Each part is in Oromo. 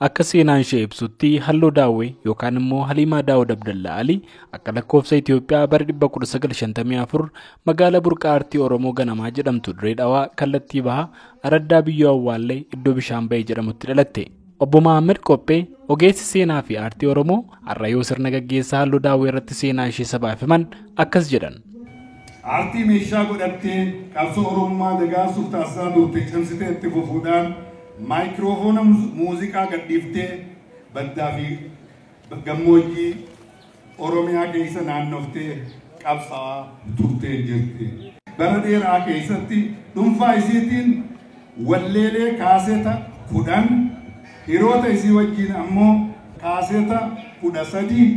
Akka seenaan ishee ibsutti Halloo Daawwee yookaan immoo Haliimaa Daawud Abdallaa Alii akka lakkoofsa Itoophiyaa bara 1954 magaalaa burqaa aartii Oromoo Ganamaa jedhamtu Dirree Dhawaa kallattii bahaa Araddaa Biyyoo Awwaallee iddoo bishaan bahee jedhamutti dhalatte. Obbo Mahammad Qophee ogeessi seenaa fi aartii Oromoo har'a yoo sirna gaggeessaa Halloo Daawwee irratti seenaa ishee sabaaf himan akkas jedhan. Aartii meeshaa godhattee qabsoo Oromummaa dagaasuuf taasisaa turte cimsitee itti fufuudhaan maayikiroofoona muuziqaa gadhiiftee baddaa fi gammoojjii Oromiyaa keessa naannoftee qabsaa turtee jirti. Bara dheeraa keessatti dhuunfaa isiitiin walleelee kaaseeta 10 hiriyoota isii wajjin ammoo kaaseeta 13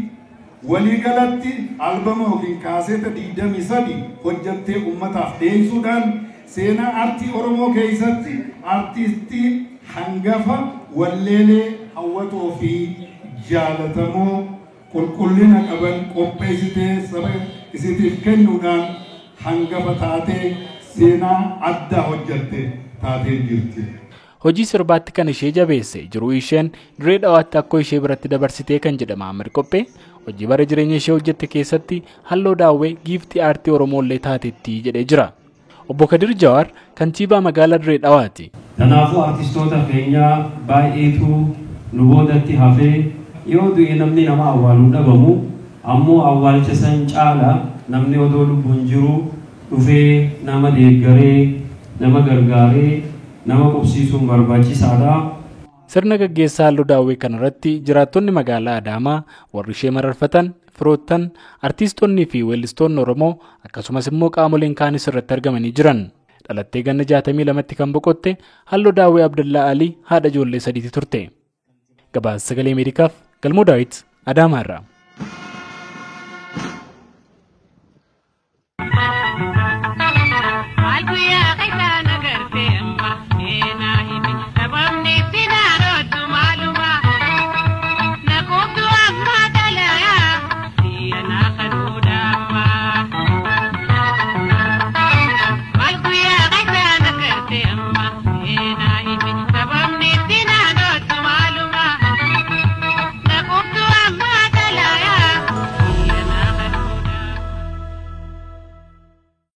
waliigalatti albama yookiin kaaseeta 23 hojjattee ummataaf dhiyeessuudhaan seenaa aartii Oromoo keessatti aartistii hangafa walleelee hawwatoo fi jaalatamoo qulqullina qaban qopheessitee saba isiitiif kennuudhaan hangafa taatee seenaa addaa hojjatte taatee jirti. Hojii sirbaatti kan ishee jabeesse jiruu isheen Dirree Dhawaatti akka ishee biratti dabarsitee kan jedhe Mahammad Qophee hojii bara jireenya ishee hojjette keessatti Halloo Daawwee giiftii aartii Oromoollee taatetti jedhee jira. Obbo Kadir Jawaar kantiibaa magaalaa Dirree Dhawaati. Kanaafuu artistoota keenyaa baay'eetu nu boodatti hafee yoo du'e namni nama awwaaluu dhabamu ammoo awwaalcha san caala namni odoo lubbuun jiru dhufee nama deeggaree nama gargaaree nama qubsiisuun barbaachisaadha. Sirna gaggeessaa Halloo Daawwee kanarratti jiraattonni magaalaa Adaamaa warri ishee mararfatan firoottan artistoonni fi weellistoonni Oromoo akkasumas immoo qaamoleen kaanis irratti argamanii jiran. Dhalattee ganna 62tti kan boqotte Halloo Daawwee Abdallaa Alii haadha ijoollee 3 turte. Gabaasa Sagalee Ameerikaaf Galmoo Daawit Adaamaarraa.